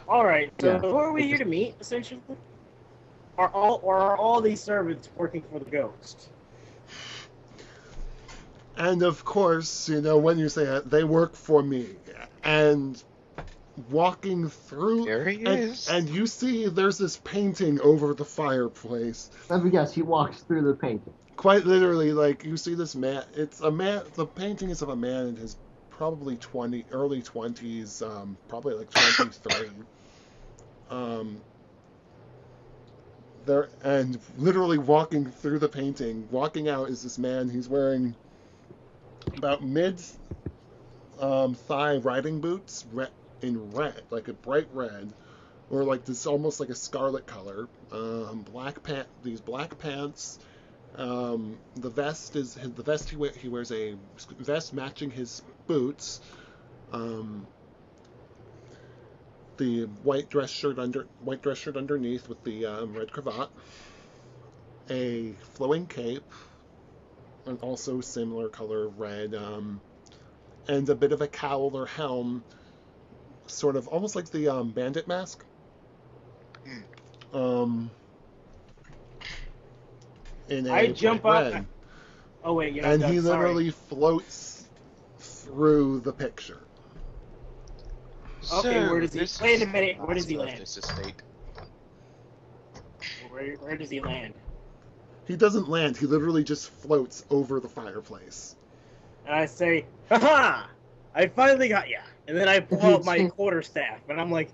All right. So Yeah. who are we here to meet? Essentially, are all these servants working for the ghost? And of course, when you say that, they work for me. And walking through, There he and is. and you see there's this painting over the fireplace. Let me guess. He walks through the painting. Quite literally, like you see this man. It's a man. The painting is of a man in his probably early 20s, probably like 23. Um, there and literally walking through the painting, walking out is this man. He's wearing about mid thigh riding boots, in red, like a bright red, or like this almost like a scarlet color. These black pants. The vest he wears a vest matching his boots. Um, the white dress shirt underneath with the red cravat. A flowing cape, and also similar color red. And a bit of a cowl or helm, sort of almost like the bandit mask. Um, in I a jump bright up. red. Oh wait, you're not And done. he Sorry. literally floats through the picture. Okay, So, where does he? this Wait a is minute. Where the does he master of land? This estate. Where does he land? He doesn't land, he literally just floats over the fireplace. And I say, "Ha! I finally got ya!" And then I pull out my quarterstaff, and I'm like,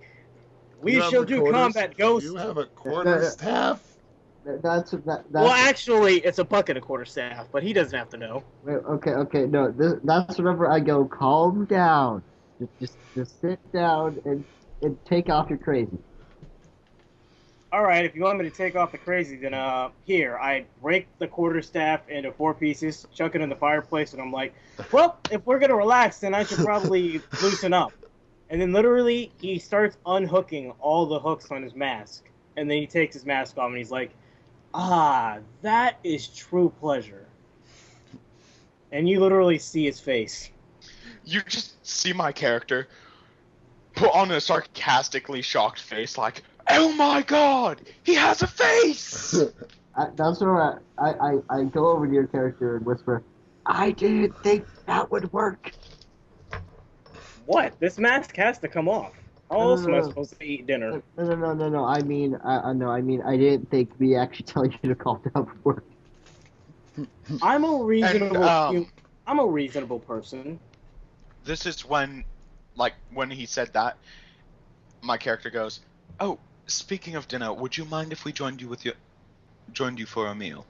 "We shall do combat, ghost." You have a quarterstaff? That's Well, actually, it's a bucket of quarterstaff, but he doesn't have to know. okay. No, that's whenever I go. Calm down. Just sit down and take off your crazy. All right, if you want me to take off the crazy, then here I break the quarterstaff into 4 pieces, chuck it in the fireplace, and I'm like, well, if we're gonna relax, then I should probably loosen up. And then literally, he starts unhooking all the hooks on his mask, and then he takes his mask off, and he's like, ah, that is true pleasure. And you literally see his face. You just see my character put on a sarcastically shocked face, like, "Oh my god, he has a face!" That's where I go over to your character and whisper, I didn't think that would work. What? This mask has to come off. How No, else am I no, supposed to eat dinner? no. I mean, no. I mean, I didn't think me actually telling you to calm down would work. I'm a reasonable. And, I'm a reasonable person. This is when he said that, my character goes, "Oh, speaking of dinner, would you mind if we joined you for a meal?"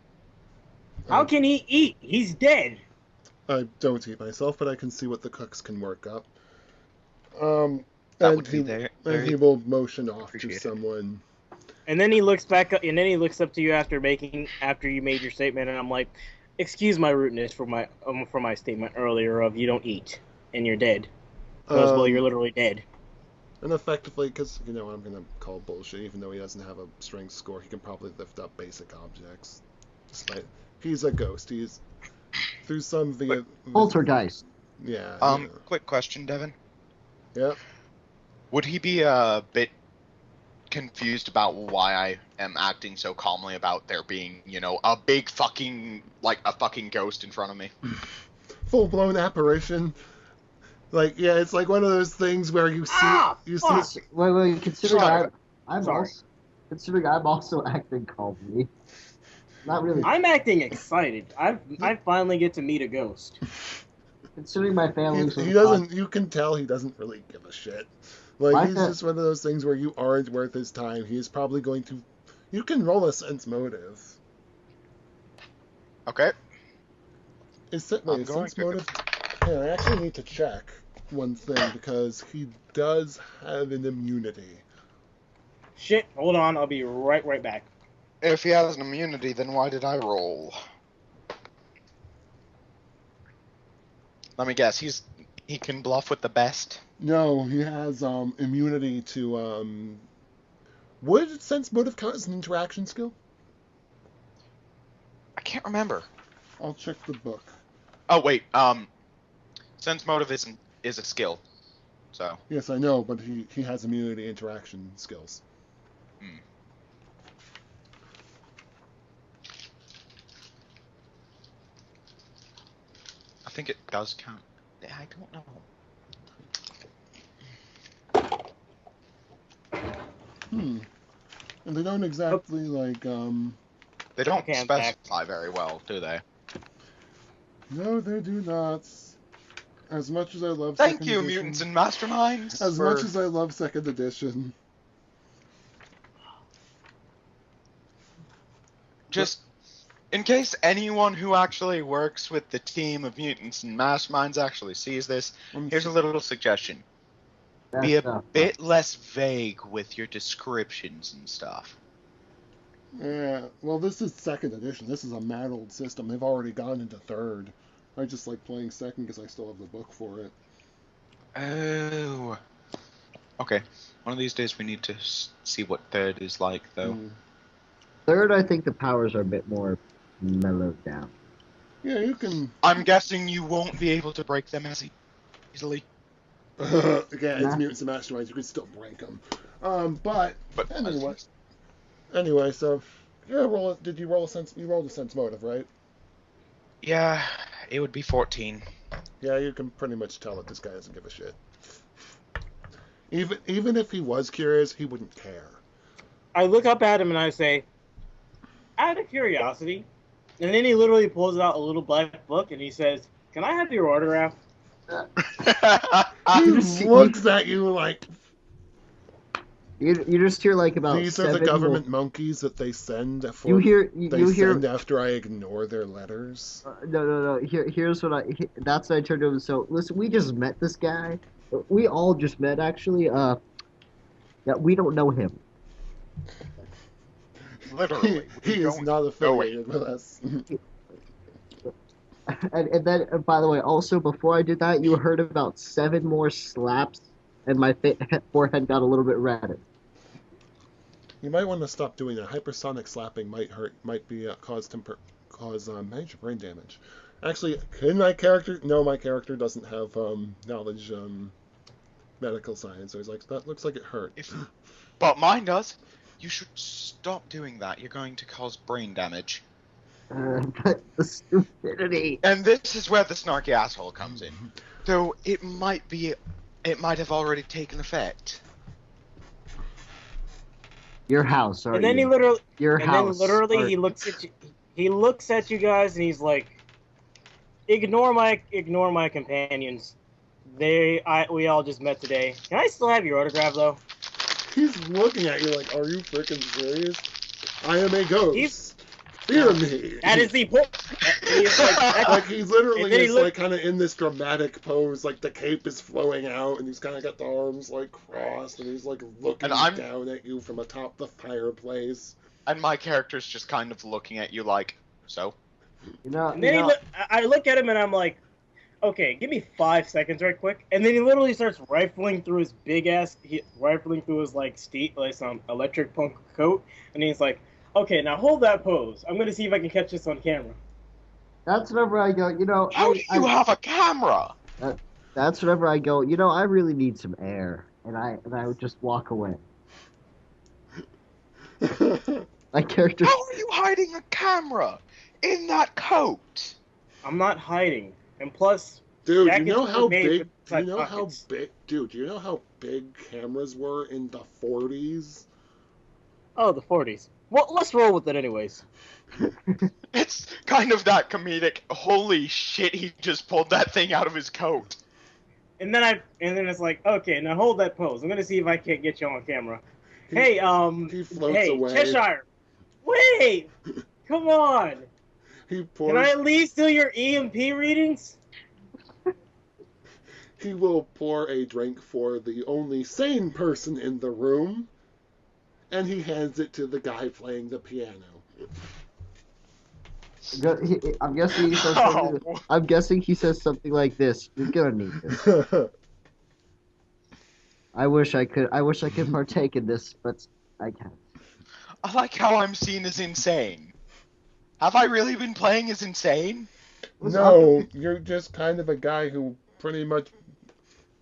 How can he eat? He's dead. I don't eat myself, but I can see what the cooks can work up. That would be there. And he will motion off to appreciated. someone. And then he looks back up, and then he looks up to you after you made your statement, and I'm like, excuse my rudeness for my statement earlier of you don't eat and you're dead. Well, you're literally dead. And effectively, because I'm gonna call bullshit, even though he doesn't have a strength score, he can probably lift up basic objects. Despite he's a ghost, he's through some via Poltergeist. Yeah. Quick question, Devin. Yep. Would he be a bit confused about why I am acting so calmly about there being, a big fucking ghost in front of me? Full blown apparition. Like, yeah, it's like one of those things where you see Wait, considering Sorry. Considering I'm also acting calmly. Not really. I'm acting excited. I finally get to meet a ghost. Considering my family's he doesn't. You can tell he doesn't really give a shit. Like he's just one of those things where you aren't worth his time. He's probably going to. You can roll a sense motive. Okay. Sense motive? Yeah, I actually need to check one thing because he does have an immunity. Shit, hold on, I'll be right back. If he has an immunity, then why did I roll? Let me guess, he can bluff with the best? No, he has immunity to would sense motive count as an interaction skill? I can't remember. I'll check the book. Oh wait, sense motive is a skill. So. Yes, I know, but he has immunity interaction skills. Hmm. I think it does count. I don't know. And they don't exactly like They don't Okay, I'm specify very well, do they? No, they do not. As much as I love Thank second you, edition, Mutants and Masterminds. as much as I love second edition, just in case anyone who actually works with the team of Mutants and Masterminds actually sees this, here's a little suggestion. Be a bit less vague with your descriptions and stuff. yeah. Well, this is second edition. This is a mad old system. They've already gone into third. I just like playing second because I still have the book for it. Oh. Okay. One of these days we need to see what third is like, though. Third, I think the powers are a bit more mellowed down. Yeah, you can. I'm guessing you won't be able to break them as easily. Again, it's Mutants and Masterminds. You can still break them. But anyway, so yeah, did you roll a sense? You rolled a sense motive, right? Yeah, it would be 14. Yeah, you can pretty much tell that this guy doesn't give a shit. Even if he was curious, he wouldn't care. I look up at him and I say, out of curiosity, and then he literally pulls out a little black book and he says, "Can I have your autograph?" He looks at you like you just hear like about these are the government monkeys that they send after I ignore their letters. No. Here's what that's what I turned to him. So listen, we just met this guy. We all just met actually. Yeah, we don't know him. Literally, he is not affiliated with us. And then, by the way, also before I did that, you heard about 7 more slaps, and my forehead got a little bit red. You might want to stop doing that. Hypersonic slapping might cause major brain damage. Actually, can my character? No, my character doesn't have knowledge medical science. So he's like, that looks like it hurt. But mine does. You should stop doing that. You're going to cause brain damage. But the stupidity. And this is where the snarky asshole comes in. Though it might have already taken effect. Your house, and then he literally, he looks at you. He looks at you guys and he's like, "Ignore my companions. We all just met today. Can I still have your autograph though?" He's looking at you like, "Are you freaking serious? I am a ghost. Fear me." That is the point. Like he literally is like kind of in this dramatic pose, like the cape is flowing out, and he's kind of got the arms like crossed, and he's like looking down at you from atop the fireplace. And my character's just kind of looking at you like, so. I look at him and I'm like, okay, give me 5 seconds right quick. And then he literally starts rifling through his some electric punk coat, and he's like, "Okay, now hold that pose. I'm gonna see if I can catch this on camera." That's whenever I go, How do you have a camera? That's whenever I go, I really need some air, and I would just walk away. My character. How are you hiding a camera in that coat? I'm not hiding, and plus, dude, do you know how big cameras were in the 40s? Oh, the 40s. Well, let's roll with it anyways. It's kind of that comedic, holy shit, he just pulled that thing out of his coat. And then it's like, okay, now hold that pose. I'm gonna see if I can't get you on camera. He floats away. Cheshire, wait! Come on! Can I at least do your EMP readings? He will pour a drink for the only sane person in the room, and he hands it to the guy playing the piano. I'm guessing he says something. I'm guessing he says something like this. You're gonna need this. I wish I could partake in this, but I can't. I like how I'm seen as insane. Have I really been playing as insane? No, you're just kind of a guy who pretty much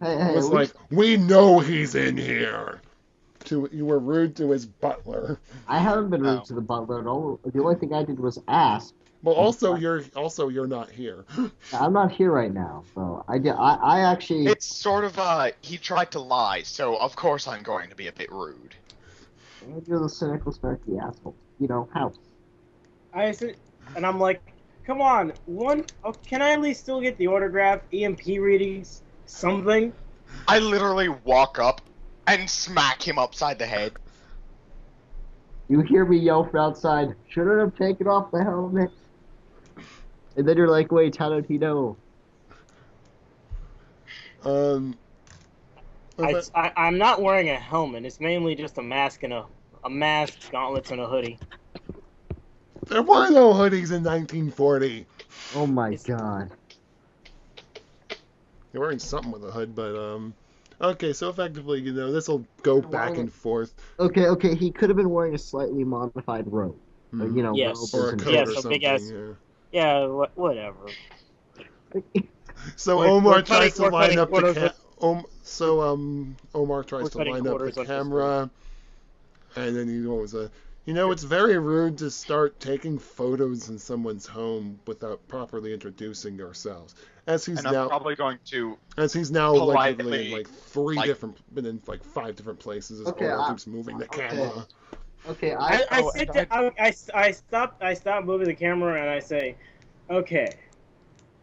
Hey, was like, "We know he's in here." You were rude to his butler. I haven't been rude Oh. to the butler at all. The only thing I did was ask. Well, also you're not here. I'm not here right now, so I actually. It's sort of, he tried to lie, so of course I'm going to be a bit rude. You're the cynical, snarky asshole. You know, house. I said, and I'm like, come on, can I at least still get the autograph, EMP readings, something? I literally walk up and smack him upside the head. You hear me yell from outside, shouldn't have taken off the helmet. And then you're like, wait, how did he know? I'm not wearing a helmet. It's mainly just a mask and a mask, gauntlets, and a hoodie. There were no hoodies in 1940. Oh my god. You're wearing something with a hood, but okay, so effectively, this will go back and forth. Okay, he could have been wearing a slightly modified robe. Yes. Or a coat or something. Big ass. Yeah, whatever. So Omar tries to line up the Omar tries to line up the camera, and then it's very rude to start taking photos in someone's home without properly introducing yourselves. As he's now allegedly in been in like 5 different places as Omar keeps moving the camera. Okay, I stop moving the camera and I say, okay,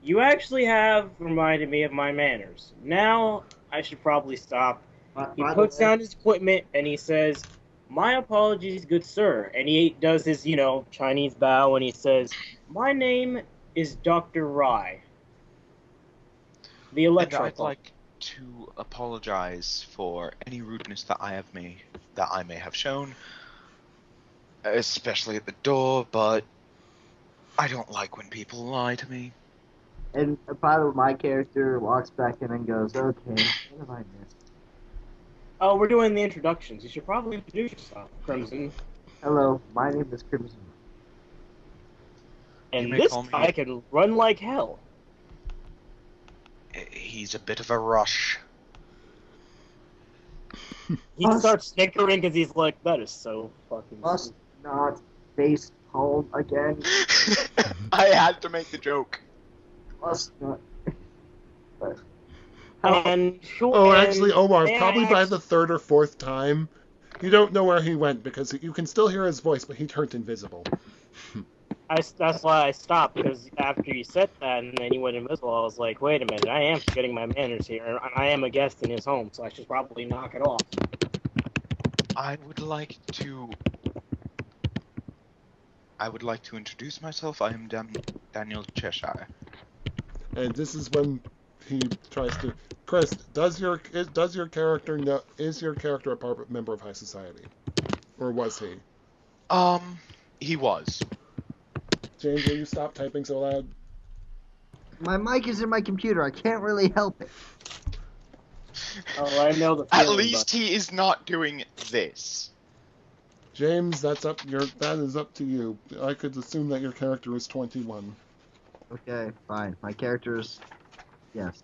you actually have reminded me of my manners. Now I should probably stop. He puts down his equipment and he says, my apologies, good sir. And he does his, Chinese bow and he says, my name is Dr. Rai. The Electro. And I'd like to apologize for any rudeness that I may have shown, especially at the door, but I don't like when people lie to me. And by the way, my character walks back in and goes, okay, what have I missed? Oh, we're doing the introductions. You should probably introduce yourself, Crimson. Hello, my name is Crimson. And this guy can run like hell. He's a bit of a rush. He starts snickering because he's like, that is so fucking Must not face palm again. I had to make the joke. Must not. Actually, Omar, probably by the 3rd or 4th time, you don't know where he went because you can still hear his voice, but he turned invisible. That's why I stopped, because after you said that and then you went invisible, I was like, wait a minute, I am forgetting my manners here, and I am a guest in his home, so I should probably knock it off. I would like to introduce myself. I am Daniel Cheshire. And this is when he tries to. Chris, is your character a member of high society, or was he? He was. James, will you stop typing so loud? My mic is in my computer. I can't really help it. Oh, I know the feeling. At least he is not doing this. James, that is up to you. I could assume that your character is 21. Okay, fine. My character's... Yes.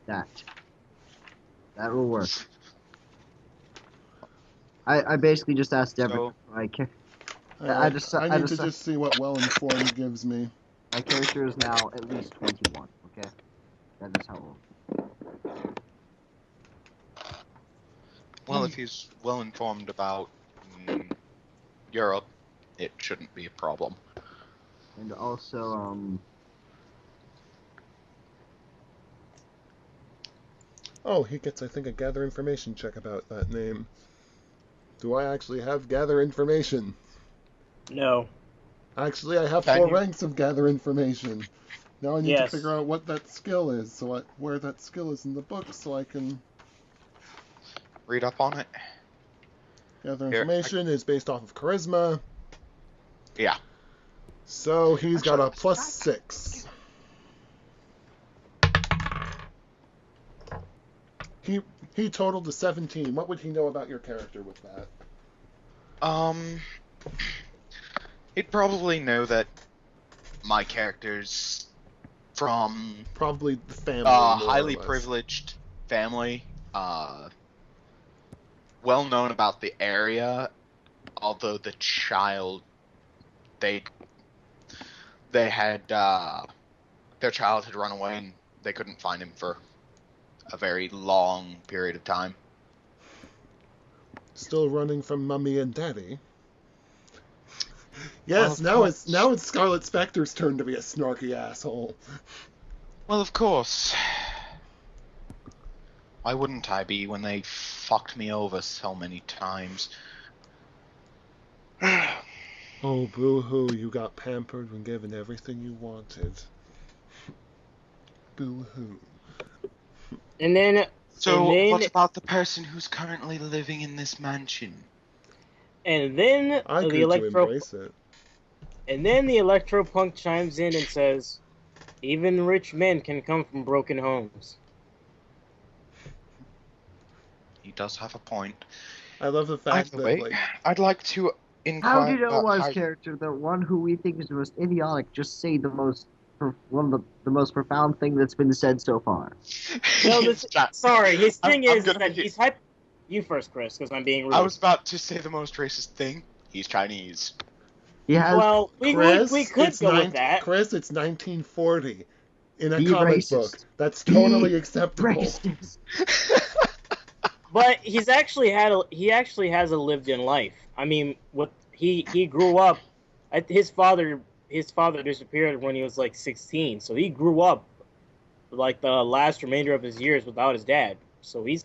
That will work. I basically just asked everyone. I need to just see what well-informed gives me. My character is now at least 21, okay? That is how old. Well, if he's well-informed about Europe, it shouldn't be a problem. And also, Oh, he gets, I think, a gather information check about that name. Do I actually have gather information? No. Actually, I have 4 ranks of gather information. Now I need to figure out what that skill is, where that skill is in the book, so I can read up on it. Gather information is based off of charisma. Yeah. So he's got a +6. He totaled to 17. What would he know about your character with that? He'd probably know that my character's from probably the family. Highly privileged family, well known about the area, although the child, they had, their child had run away and they couldn't find him for a very long period of time. Still running from Mummy and Daddy. Yes, now it's Scarlet Spectre's turn to be a snarky asshole. Well, of course. Why wouldn't I be when they fucked me over so many times? Oh, boo-hoo, you got pampered and given everything you wanted. Boo-hoo. And then... So, and then, what about the person who's currently living in this mansion? And then I the grew to embrace it. And then the Electropunk chimes in and says, "Even rich men can come from broken homes." He does have a point. I love the fact that, like... I'd like to inquire. How did Omar's character, the one who we think is the most idiotic, just say the most one of the most profound thing that's been said so far? No, sorry. His thing is that he's hype. You first, Chris, because I'm being rude. I was about to say the most racist thing. He's Chinese. Well, we could go with that. Chris, it's 1940 in a Be comic racist. book. That's totally acceptable. Racist. But he actually has a lived-in life. I mean, he grew up. His father disappeared when he was like 16, so he grew up like the last remainder of his years without his dad. So he's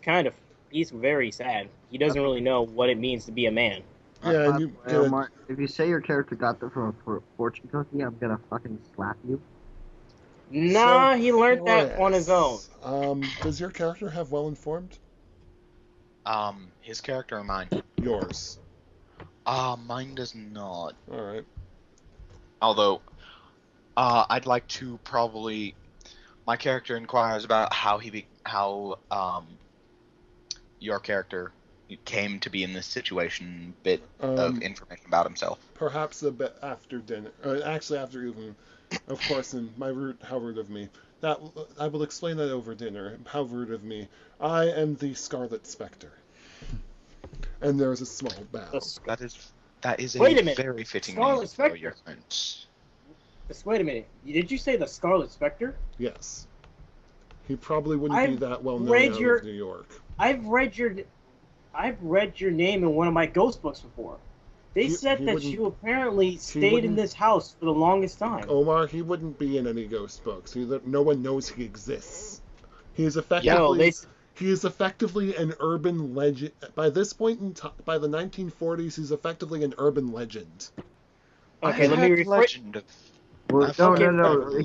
very sad. He doesn't really know what it means to be a man. Yeah, and Omar, if you say your character got that from a fortune cookie, I'm gonna fucking slap you. Nah, So, he learned that on his own. Does your character have well-informed? His character or mine? Yours. Mine does not. Alright. Although, I'd like to probably... My character inquires about how your character came to be in this situation, bit of information about himself. Perhaps a bit after dinner. Actually, after evening. Of course, and how rude of me. That I will explain that over dinner. How rude of me. I am the Scarlet Spectre. And there is a small bow. That is Wait a a minute. very fitting Scarlet name for Spectre. your prince. Just wait a minute. Did you say the Scarlet Spectre? Yes. He probably wouldn't be that well known out of New York. I've read your name in one of my ghost books before. They said that you apparently stayed in this house for the longest time. Omar, he wouldn't be in any ghost books. No one knows he exists. He is effectively an urban legend. By this point by the 1940s, he's effectively an urban legend. Okay, let me rephrase. No.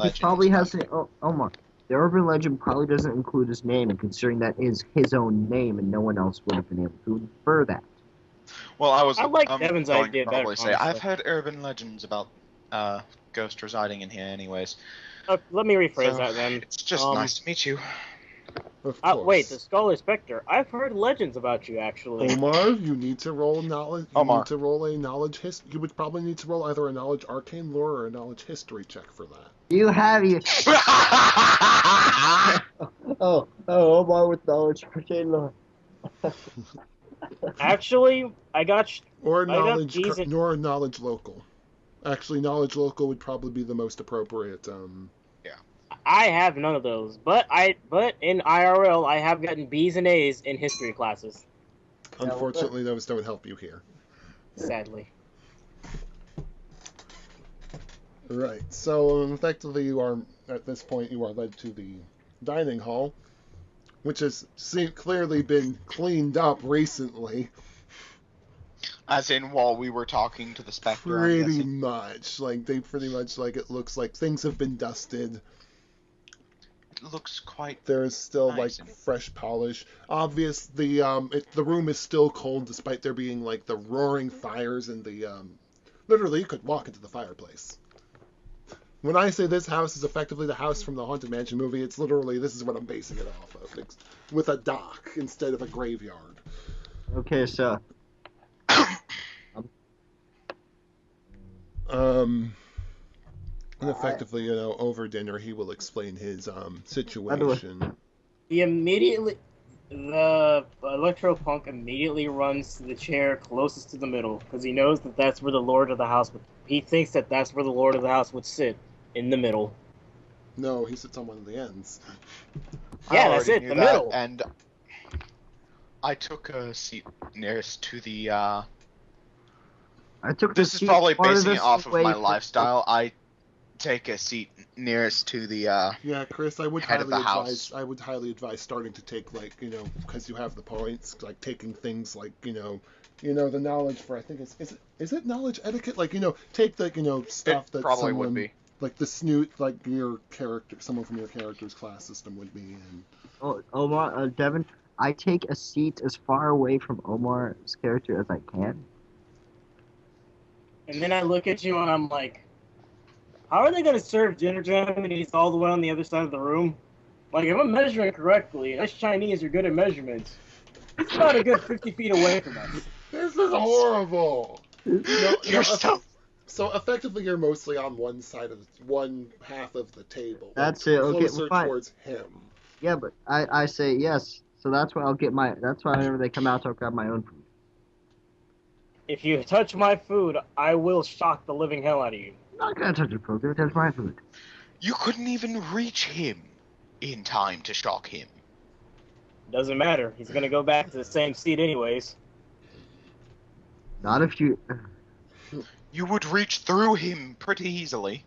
He probably has Omar. The urban legend probably doesn't include his name, and considering that is his own name, and no one else would have been able to infer that. Well, I like Devin's idea better. Say, I've heard urban legends about ghosts residing in here, anyways. Let me rephrase that then. It's just nice to meet you. Of course. Wait, the Scarlet Spectre. I've heard legends about you, actually. Omar, you need to roll knowledge. You need to roll a knowledge You would probably need to roll either a knowledge arcane lore or a knowledge history check for that. You have you. Omar with knowledge arcane lore. Actually, I got. Or knowledge local. Actually, knowledge local would probably be the most appropriate. I have none of those, but in IRL I have gotten B's and A's in history classes. Unfortunately, those don't help you here. Sadly. Right. So effectively, at this point you are led to the dining hall, which has clearly been cleaned up recently. As in, while we were talking to the Spectre. Pretty much. It looks like things have been dusted. Looks quite. There's still nice fresh polish. Obvious, the room is still cold despite there being the roaring fires and the literally you could walk into the fireplace. When I say this house is effectively the house from the Haunted Mansion movie, it's literally this is what I'm basing it off of, with a dock instead of a graveyard. Okay, so. And effectively, over dinner, he will explain his situation. The Electropunk immediately runs to the chair closest to the middle because he knows that that's where the Lord of the House would. He thinks that that's where the Lord of the House would sit, in the middle. No, he sits on one of the ends. Yeah, that's it, the middle. And I took a seat nearest to the. This is probably basing it off of my lifestyle. I take a seat nearest to the yeah, Chris, I would head of the highly house. advise starting to take, like, because you have the points, like taking things like, the knowledge for, I think is it knowledge etiquette, like, take the stuff that probably someone would be. like the snoot, like your character, someone from your character's class system would be in. Oh, Omar, Devin, I take a seat as far away from Omar's character as I can. And then I look at you and I'm like, how are they going to serve dinner to him and he's all the way on the other side of the room? Like, if I'm measuring correctly, us Chinese are good at measurements. It's about a good 50 feet away from us. This is horrible! You're So effectively, you're mostly on one half of the table. That's it. Okay, closer fine. towards him. Yeah, but I say yes. So that's why I'll get my. That's why whenever they come out, I'll grab my own food. If you touch my food, I will shock the living hell out of you. I'm not gonna touch your food. Gonna touch my food. You couldn't even reach him in time to shock him. Doesn't matter. He's gonna go back to the same seat anyways. Not if you. You would reach through him pretty easily.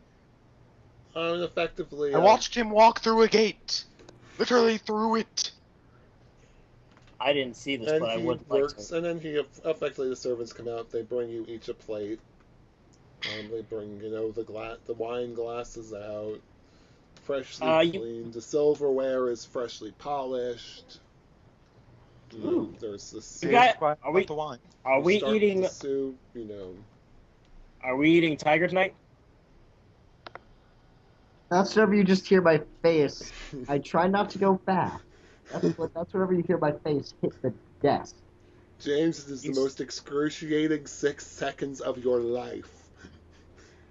Effectively. I watched him walk through a gate. Literally through it. I didn't see this, but I would like to. And then effectively, the servants come out. They bring you each a plate. They bring, the wine glasses out, freshly cleaned. The silverware is freshly polished. There's this. Are we eating the soup? Are we eating tiger tonight? That's whenever you just hear my face. I try not to go fast. That's whenever you hear my face hit the desk. James, this is the most excruciating 6 seconds of your life.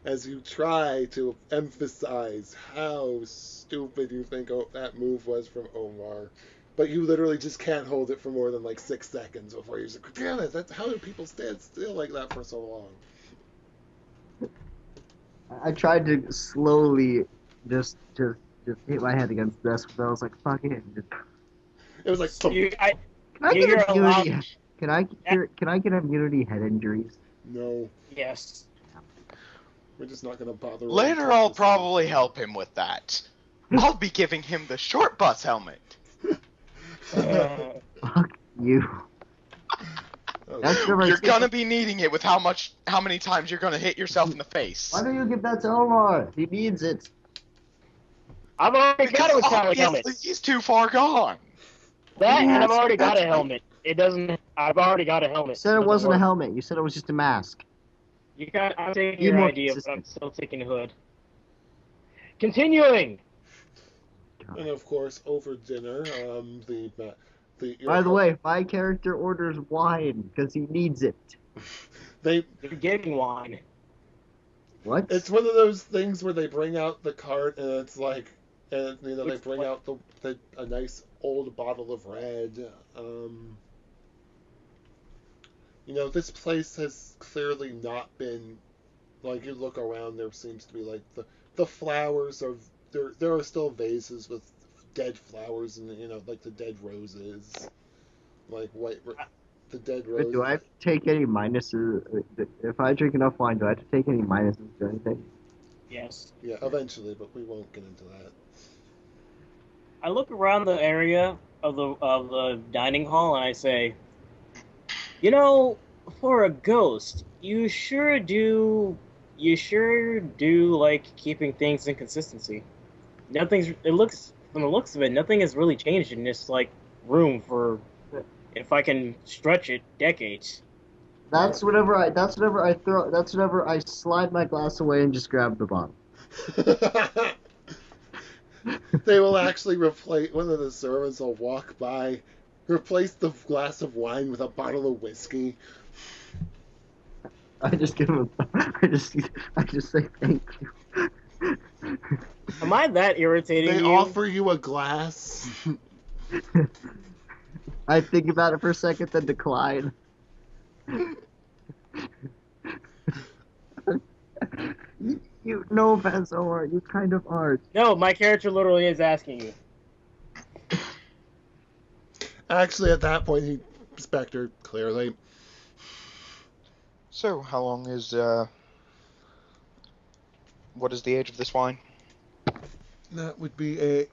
As you try to emphasize how stupid you think that move was from Omar. But you literally just can't hold it for more than 6 seconds before you just like, damn it, how do people stand still like that for so long? I tried to slowly just hit my head against the desk, but I was like, fuck it. It was like, Can I get immunity head injuries? No. Yes. We're just not gonna bother. Later I'll probably help him with that. I'll be giving him the short bus helmet. Fuck you. You're gonna be needing it with how many times you're gonna hit yourself in the face. Why don't you give that to Omar? He needs it. I've already got a metallic helmet. He's too far gone. And I've already got a helmet. I've already got a helmet. You said it wasn't a helmet. You said it was just a mask. I'm taking your idea, but I'm still taking the hood. Continuing. And of course, over dinner, By the way, my character orders wine because he needs it. You're getting wine. What? It's one of those things where they bring out the cart and it's like, they bring out a nice old bottle of red. This place has clearly not been, you look around, there seems to be the flowers are there are still vases with dead flowers and the dead roses, the dead roses. Do I have to take any minuses? If I drink enough wine, do I have to take any minuses or anything? Yes. Yeah, eventually, but we won't get into that. I look around the area of the dining hall and I say, for a ghost, you sure do like keeping things in consistency. From the looks of it, nothing has really changed in this room for, if I can stretch it, decades. That's whenever I slide my glass away and just grab the bottle. They will actually replace, one of the servants will walk by, replace the glass of wine with a bottle of whiskey. I just give him I just say thank you. Am I that irritating They you? offer you a glass. I think about it for a second, then decline. You no offense, Omar, you kind of are. No, my character literally is asking you. Actually, at that point, Spectre, clearly. So, how long is, what is the age of this wine? It would be a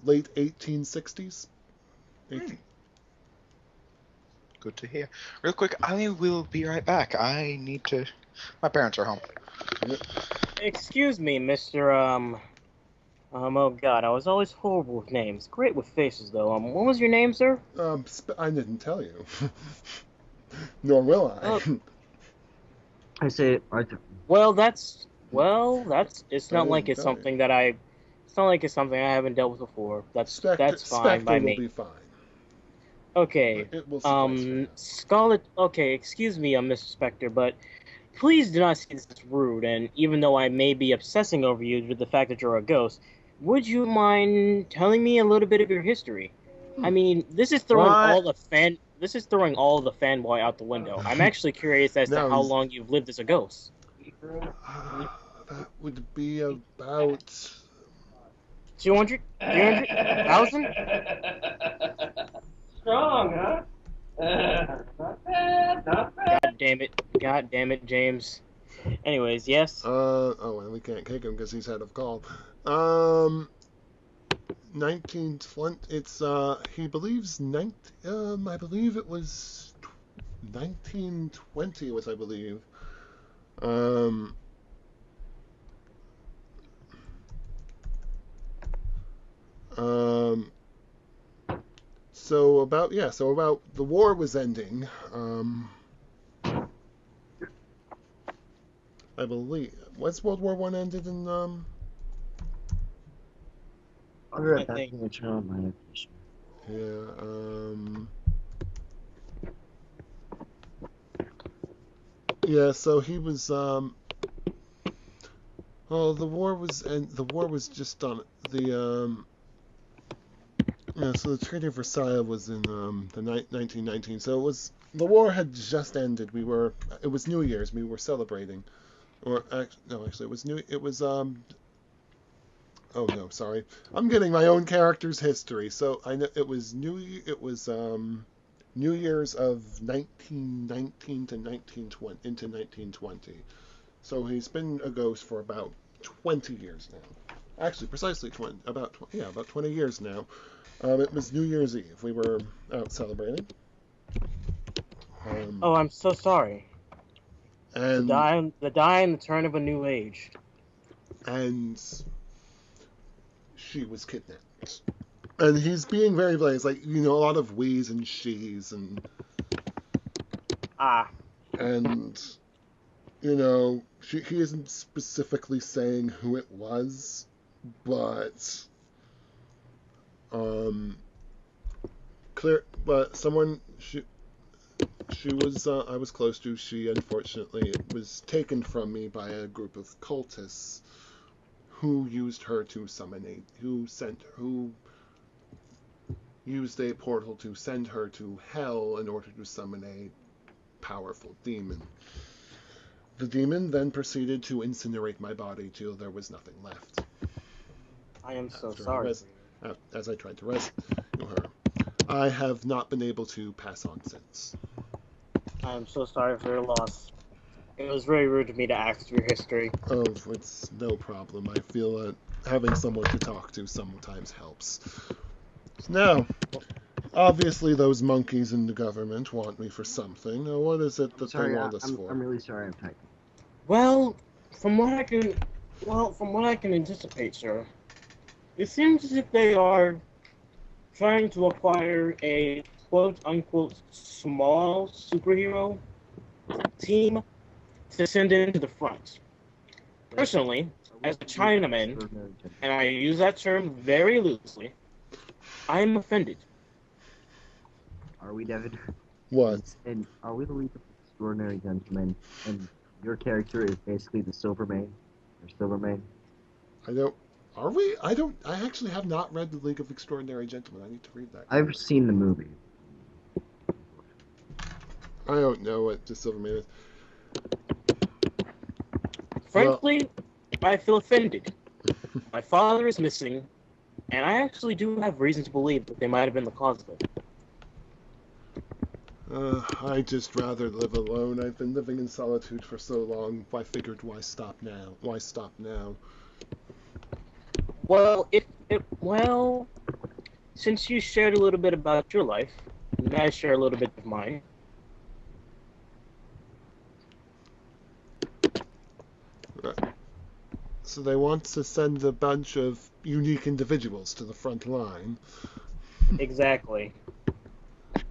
late 1860s. Good to hear. Real quick, I will be right back. My parents are home. Yep. Excuse me, Mr. Oh god, I was always horrible with names. Great with faces, though. What was your name, sir? I didn't tell you. Nor will I. I say Arthur. It's not like it's It's not like it's something I haven't dealt with before. That's fine Spectre by will me. be fine. Okay. It will suffice for now. Scarlet. Okay, excuse me, Mr. Spectre, but please do not see this as rude. And even though I may be obsessing over you with the fact that you're a ghost, would you mind telling me a little bit of your history? I mean, this is throwing all the fanboy out the window. I'm actually curious as to how long you've lived as a ghost. That would be about 200? 300? 1,000? Strong, huh? Not bad, not bad. God damn it, James. Anyways, yes. And we can't kick him because he's head of call. 1920. It's he believes I believe it was 1920 was I believe. So about the war was ending. I believe once World War One ended in I'll be right back and turn on my application. So he was the war was just on the so the Treaty of Versailles was in the 1919. So the war had just ended. It was New Year's. We were celebrating. Actually it was oh no, sorry. I'm getting my own character's history. So I know it was New Year's of 1919 to 1920 into 1920. So he's been a ghost for about 20 years now. Actually, precisely 20, about 20 years now. It was New Year's Eve. We were out celebrating. I'm so sorry. And the die and the turn of a new age. And she was kidnapped. And he's being very vague. It's like, a lot of we's and she's and and he isn't specifically saying who it was, but someone she was I was close to. She unfortunately was taken from me by a group of cultists who used her to summon who used a portal to send her to hell in order to summon a powerful demon. The demon then proceeded to incinerate my body till there was nothing left. I am so sorry. As I tried to rescue her, I have not been able to pass on since. I am so sorry for your loss. It was very rude of me to ask your history. Oh, it's no problem. I feel that having someone to talk to sometimes helps. Now, obviously those monkeys in the government want me for something. Now, what is it that they want us for? I'm really sorry I'm typing. Well, from what I can anticipate, sir, it seems as if they are trying to acquire a quote-unquote small superhero team to send into the front. Personally, as a Chinaman, and I use that term very loosely, I am offended. Are we, Devin? What? And are we the League of Extraordinary Gentlemen, and your character is basically the Silvermane? Or Silvermane? Are we? I actually have not read The League of Extraordinary Gentlemen. I need to read that. I've seen the movie. I don't know what the Silverman is. Frankly, I feel offended. My father is missing, and I actually do have reason to believe that they might have been the cause of it. I just rather live alone. I've been living in solitude for so long. I figured, why stop now? Why stop now? Well, since you shared a little bit about your life, may I share a little bit of mine? So they want to send a bunch of unique individuals to the front line. Exactly.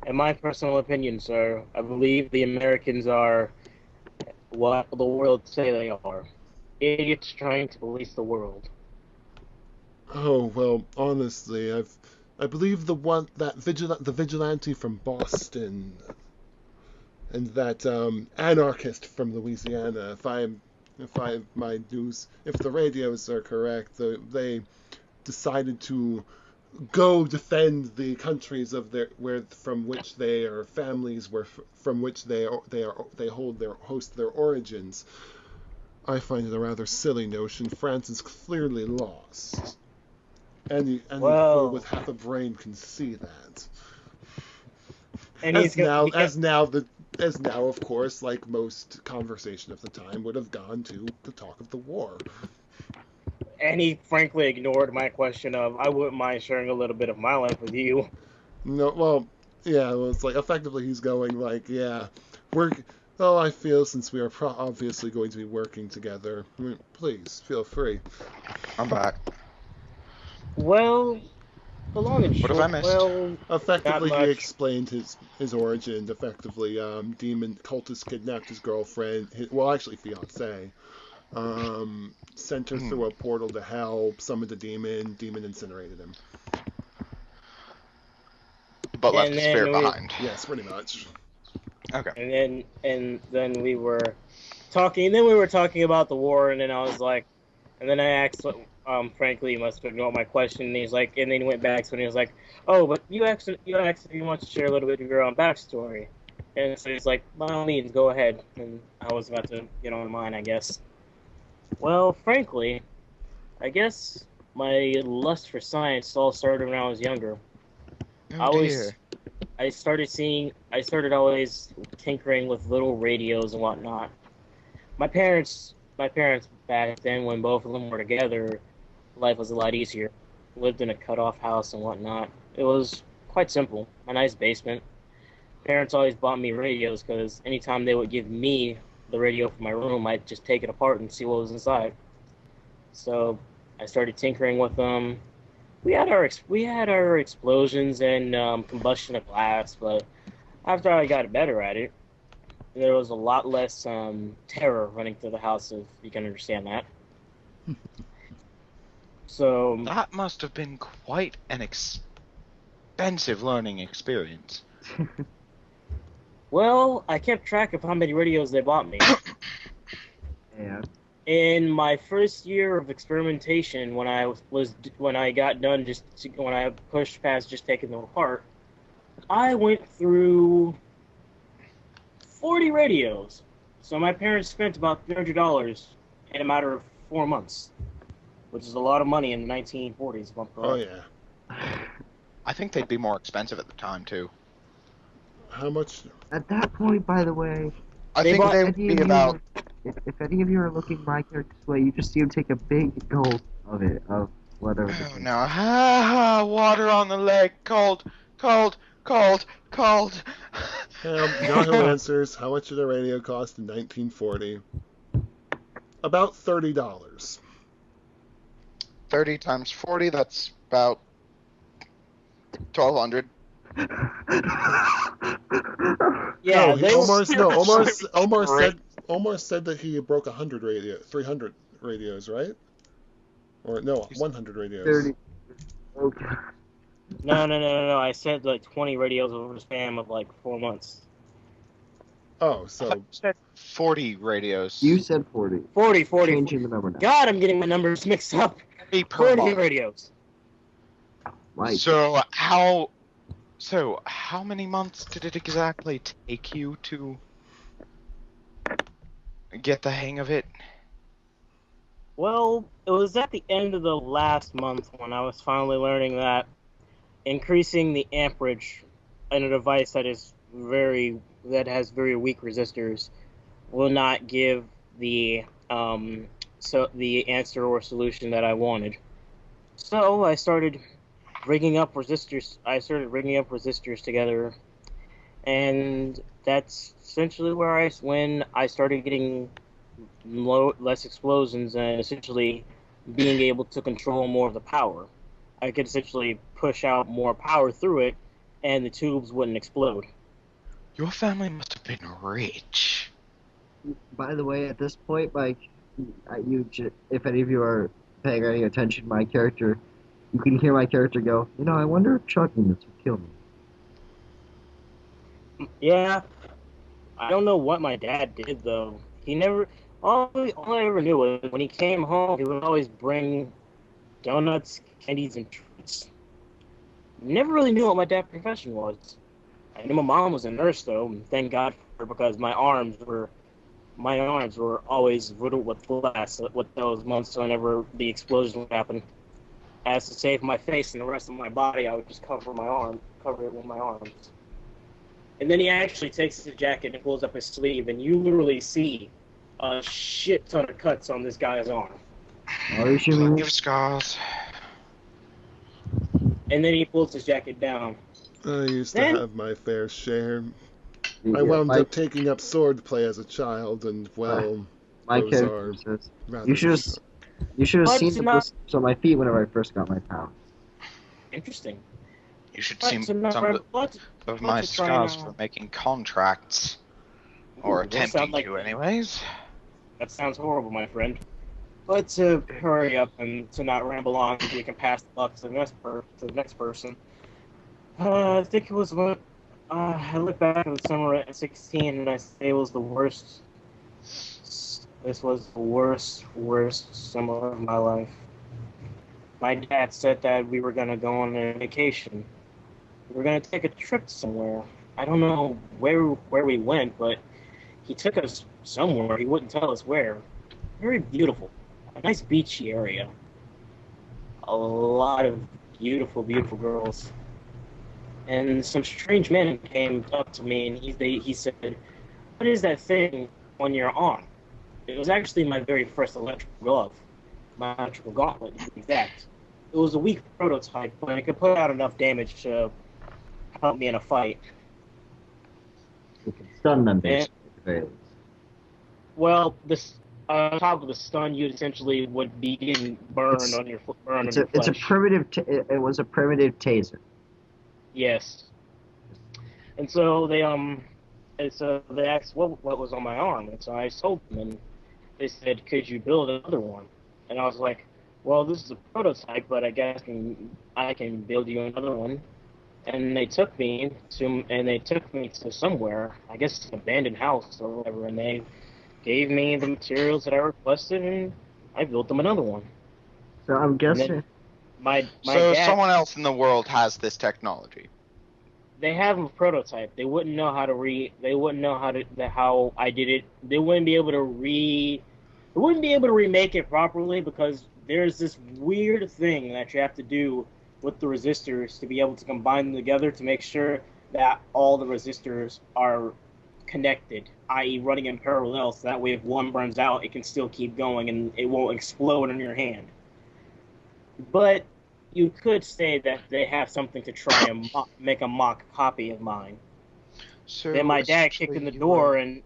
In my personal opinion, sir, I believe the Americans are what the world say they are. Idiots trying to police the world. Oh well, honestly, I believe the vigilante from Boston and that anarchist from Louisiana. If the radios are correct, they decided to go defend the countries from which they are families from which they host their origins. I find it a rather silly notion. France is clearly lost. Any fool with half a brain can see that. And As now, of course, like most conversation of the time, would have gone to the talk of the war. And he frankly ignored my question of, I wouldn't mind sharing a little bit of my life with you. No, well, yeah, well, it's like effectively he's going like, yeah, I feel since we are obviously going to be working together, please feel free. I'm back. Well, the long and What short, have I missed? Effectively, not he much. explained his origin. Effectively, demon cultist kidnapped his girlfriend, actually fiance, sent her through a portal to hell, summoned a demon incinerated him. But left And his then spirit behind. Yes, pretty much. Okay. And then we were talking about the war, and then I was like, and then I asked, frankly, he must have ignored my question, and he's like, and then he went back to it, and he was like, oh, but you asked if you want to share a little bit of your own backstory, and so he's like, by all means, go ahead, and I was about to get on mine, I guess. Well, frankly, I guess my lust for science all started when I was younger. Oh dear. I started always tinkering with little radios and whatnot. My parents back then, when both of them were together, life was a lot easier. Lived in a cut-off house and whatnot. It was quite simple. A nice basement. Parents always bought me radios because anytime they would give me the radio from my room, I'd just take it apart and see what was inside. So I started tinkering with them. We had our explosions and combustion of glass, but after I got better at it, there was a lot less terror running through the house, if you can understand that. So That must have been quite an expensive learning experience. well, I kept track of how many radios they bought me. Yeah. In my first year of experimentation, when I got done, when I pushed past just taking them apart, I went through 40 radios. So my parents spent about $300 in a matter of 4 months, which is a lot of money in the 1940s. If I'm correct. Oh yeah. I think they'd be more expensive at the time too. How much? At that point, by the way, I think they would be about. If any of you are looking my character's way, you just see him take a big gulp of it, of whatever. Oh no! Water on the leg, cold. Yahoo Answers. How much did a radio cost in 1940? About $30. 30 times 40, that's about 1,200. Yeah, Omar said that he broke 300 radios, right? Or no, 100 radios. 30. Okay. No. I said like 20 radios over a span of like 4 months. Oh, so. I said 40 radios. You said 40. 40. Changing the number now. God, I'm getting my numbers mixed up. 3 per 40 month. radios. Right. So how many months did it exactly take you to get the hang of it? Well, it was at the end of the last month when I was finally learning that increasing the amperage in a device that has very weak resistors will not give the the answer or solution that I wanted. So I started rigging up resistors. Together, and that's essentially when I started getting less explosions and essentially being able to control more of the power. I could essentially push out more power through it, and the tubes wouldn't explode. Your family must have been rich. By the way, at this point, like, if any of you are paying any attention to my character, you can hear my character go, I wonder if chugging this would kill me. Yeah, I don't know what my dad did though. He never. All I ever knew was when he came home, he would always bring donuts, candies, and treats. Never really knew what my dad's profession was. I knew my mom was a nurse though, and thank God for her because my arms were always riddled with glass with those months whenever the explosion would happen. As to save my face and the rest of my body, I would just cover it with my arms. And then he actually takes his jacket and pulls up his sleeve, and you literally see a shit ton of cuts on this guy's arm. Plenty of scars. And then he pulls his jacket down. I used to have my fair share. Yeah, I wound up taking up sword play as a child, and my those character are says, rather. you should have seen the blisters on my feet whenever I first got my power. Interesting. You should see some of my scars for making contracts. Or attempting to, anyways. That sounds horrible, my friend. But to hurry up and to not ramble on, so we can pass the buck to the next person. I think it was when I look back at the summer at 16, and I say it was the worst. This was the worst summer of my life. My dad said that we were gonna go on a vacation. We were gonna take a trip somewhere. I don't know where we went, but he took us somewhere. He wouldn't tell us where. Very beautiful. A nice beachy area. A lot of beautiful, beautiful girls. And some strange men came up to me, and he said, "What is that thing on your arm?" It was actually my very first electrical glove. My electrical gauntlet, to be exact. It was a weak prototype, but it could put out enough damage to help me in a fight. You can stun them, basically. Well, on top of the stun, you essentially would be getting burned on your flesh. It's a primitive. It was a primitive taser. Yes. And so they asked what was on my arm, and so I told them, and they said, "Could you build another one?" And I was like, "Well, this is a prototype, but I guess I can build you another one." And they took me to somewhere, I guess an abandoned house or whatever, and they gave me the materials that I requested, and I built them another one. So I'm guessing. My dad, someone else in the world has this technology. They have a prototype. They wouldn't know how how I did it. They wouldn't be able to remake it properly because there's this weird thing that you have to do with the resistors to be able to combine them together to make sure that all the resistors are connected, i.e. running in parallel, so that way if one burns out, it can still keep going and it won't explode in your hand. But you could say that they have something to try and make a mock copy of mine. So then my dad kicked in the door, and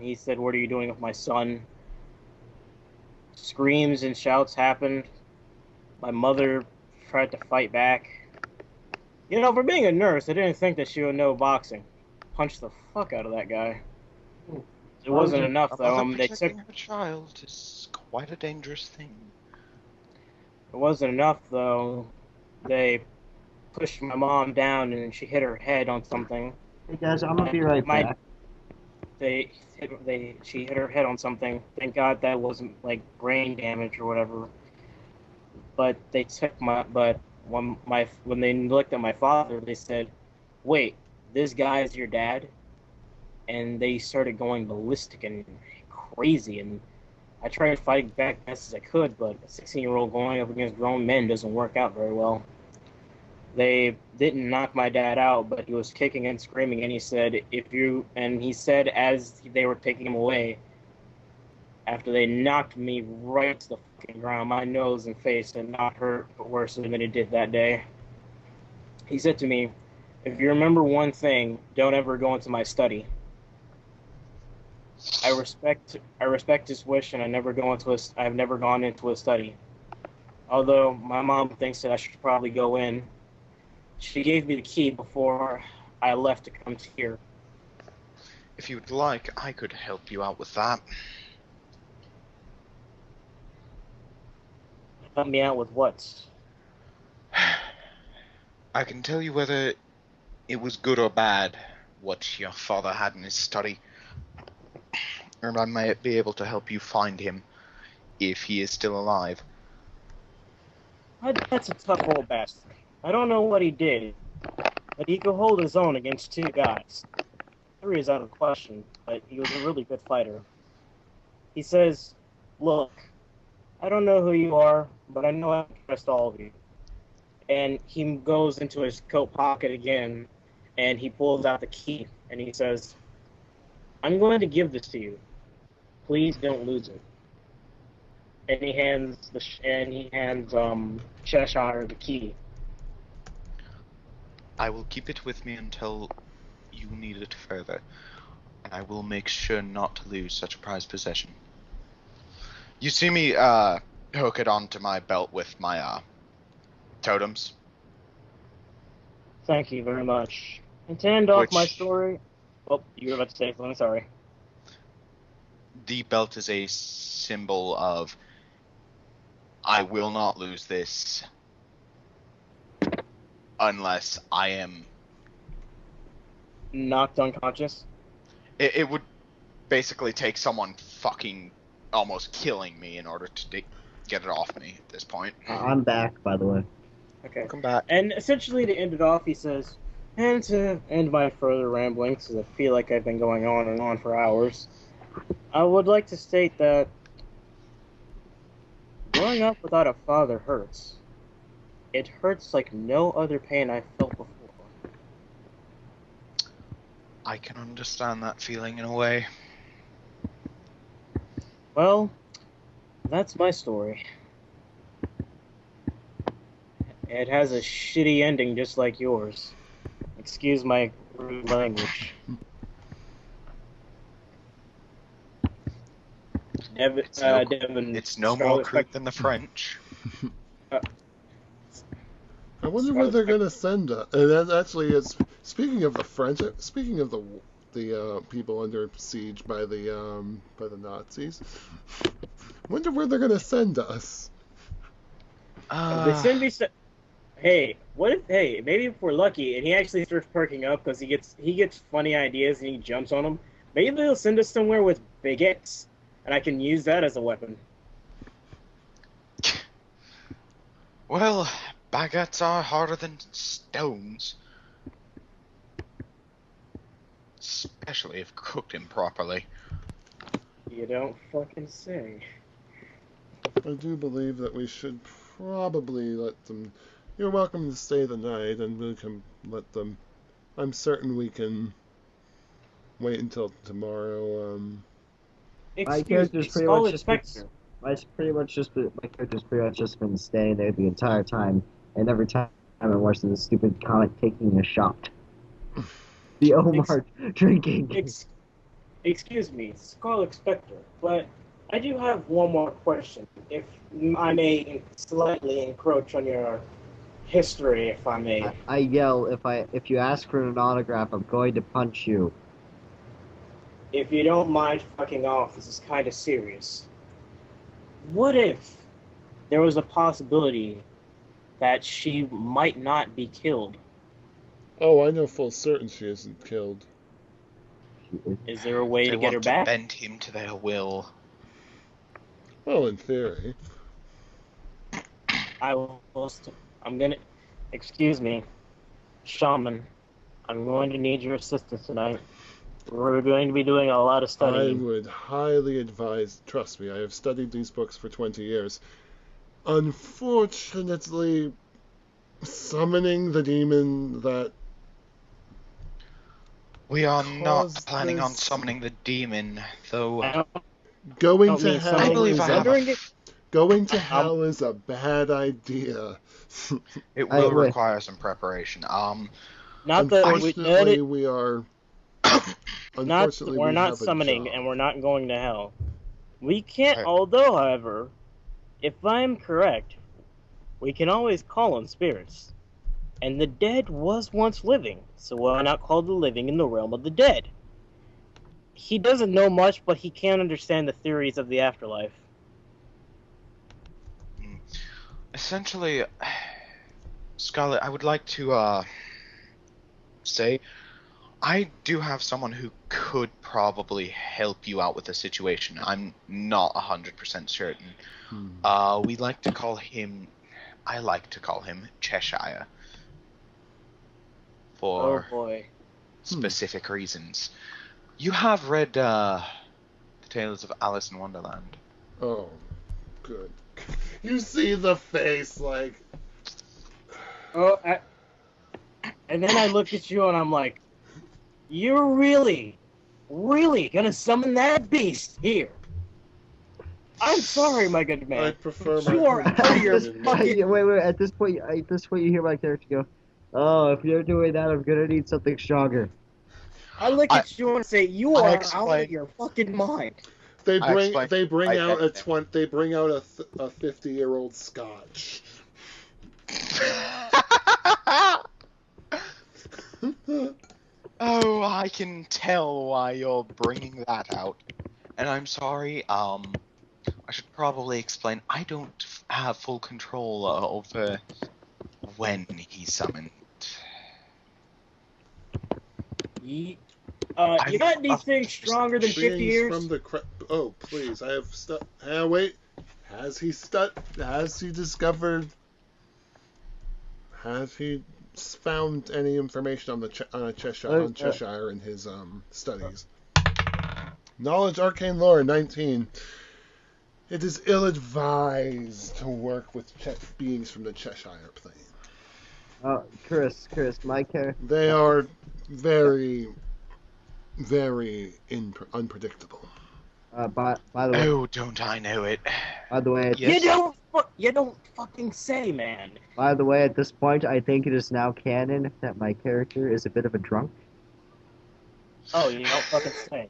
he said, "What are you doing with my son?" Screams and shouts happened. My mother tried to fight back. For being a nurse, I didn't think that she would know boxing. Punched the fuck out of that guy. It wasn't enough, though. Protecting her child is quite a dangerous thing. It wasn't enough, though. They pushed my mom down, and she hit her head on something. Hey guys, I'm gonna be right back. she hit her head on something. Thank God that wasn't like brain damage or whatever. But they took but when they looked at my father, they said, "Wait, this guy is your dad?" And they started going ballistic and crazy. And I tried fighting back best as I could, but a 16-year-old going up against grown men doesn't work out very well. They didn't knock my dad out, but he was kicking and screaming, and he said, as they were taking him away, after they knocked me right to the fucking ground, my nose and face had not hurt worse than it did that day. He said to me, "If you remember one thing, don't ever go into my study." I respect his wish, and I've never gone into a study. Although my mom thinks that I should probably go in. She gave me the key before I left to come to here. If you'd like, I could help you out with that. Help me out with what? I can tell you whether it was good or bad what your father had in his study. And I may be able to help you find him if he is still alive. That's a tough old bastard. I don't know what he did, but he could hold his own against 2 guys. 3 is out of question, but he was a really good fighter. He says, "Look, I don't know who you are, but I know I can trust all of you." And he goes into his coat pocket again, and he pulls out the key, and he says, "I'm going to give this to you. Please don't lose it." And he hands Cheshire the key. I will keep it with me until you need it further, and I will make sure not to lose such a prized possession. You see me hook it onto my belt with my totems. Thank you very much. And to end off my story... Oh, you were about to say something, sorry. The belt is a symbol of I will not lose this unless I am knocked unconscious. It would basically take someone fucking almost killing me in order to get it off me at this point. I'm back, by the way. Okay. Welcome back. And essentially to end it off, he says, and to end my further ramblings, because I feel like I've been going on and on for hours, I would like to state that growing up without a father hurts. It hurts like no other pain I've felt before. I can understand that feeling in a way. Well, that's my story. It has a shitty ending just like yours. Excuse my rude language. Devin, it's no more creep than the French. I wonder where they're gonna send us. And that actually is. Speaking of the French, speaking of the people under siege by the Nazis, wonder where they're gonna send us. They send me. Hey, what if? Hey, maybe if we're lucky and he actually starts perking up because he gets funny ideas and he jumps on them. Maybe they'll send us somewhere with baguettes, and I can use that as a weapon. Well, baguettes are harder than stones. Especially if cooked improperly. You don't fucking say. I do believe that we should probably let them... You're welcome to stay the night, and we can let them... I'm certain we can wait until tomorrow. My character's pretty much just been staying there the entire time, and every time I'm watching this stupid comic taking a shot. The Omar drinking. Excuse me, Scarlet Spectre, but I do have one more question. If I may slightly encroach on your history, if I may. I yell, if you ask for an autograph, I'm going to punch you. If you don't mind fucking off, this is kind of serious. What if there was a possibility that she might not be killed? Oh, I know full certain she isn't killed. Is there a way They to get her want to back? bend him to their will. Well, in theory. I'm gonna. Excuse me, Shaman. I'm going to need your assistance tonight. We're going to be doing a lot of I studying. would highly advise, trust me, I have studied these books for 20 years. Unfortunately, summoning the demon that We are not caused planning on this- summoning the demon, though. I going don't to mean hell I summoning. believe is I a, have Wondering if going to hell is a bad idea. It will wait. require some preparation. not that Unfortunately, we are. not Unfortunately, we're we not have summoning a job. and we're not going to hell. We can't. Okay. Although, however, if I'm correct, we can always call on spirits. And the dead was once living, so why not call the living in the realm of the dead? He doesn't know much, but he can understand the theories of the afterlife. Essentially, Scarlet, I would like to say I do have someone who could probably help you out with the situation. I'm not 100% certain. We like to call him. I like to call him Cheshire. For Oh boy. specific reasons. You have read the Tales of Alice in Wonderland. Oh, good. You see the face, like. And then I look at you and I'm like, you're really gonna summon that beast here? I'm sorry, my good man. I prefer my You are home out of your version. fucking- Wait. At this point, you hear my character go, "Oh, if you're doing that, I'm gonna need something stronger." I look at you and say, you I are out explain- of your fucking mind. They I bring explained- they bring I out get a 50-year-old Scotch. Oh, I can tell why you're bringing that out. And I'm sorry, I should probably explain, I don't have full control over when he's summoned. You got anything stronger than 50 Beings years? from the oh, please! I have stuff. Wait. Has he discovered? Has he found any information on the Cheshire in his studies? Knowledge, arcane lore, 19. It is ill-advised to work with beings from the Cheshire plane. Chris, my character. They are very, very unpredictable. By the way. Oh, don't I know it. By the way. Yes. You don't fucking say, man. By the way, at this point, I think it is now canon that my character is a bit of a drunk. Oh, you don't fucking say.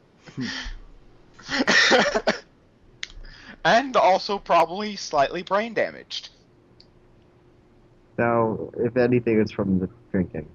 And also probably slightly brain damaged. So, if anything, it's from the drinking.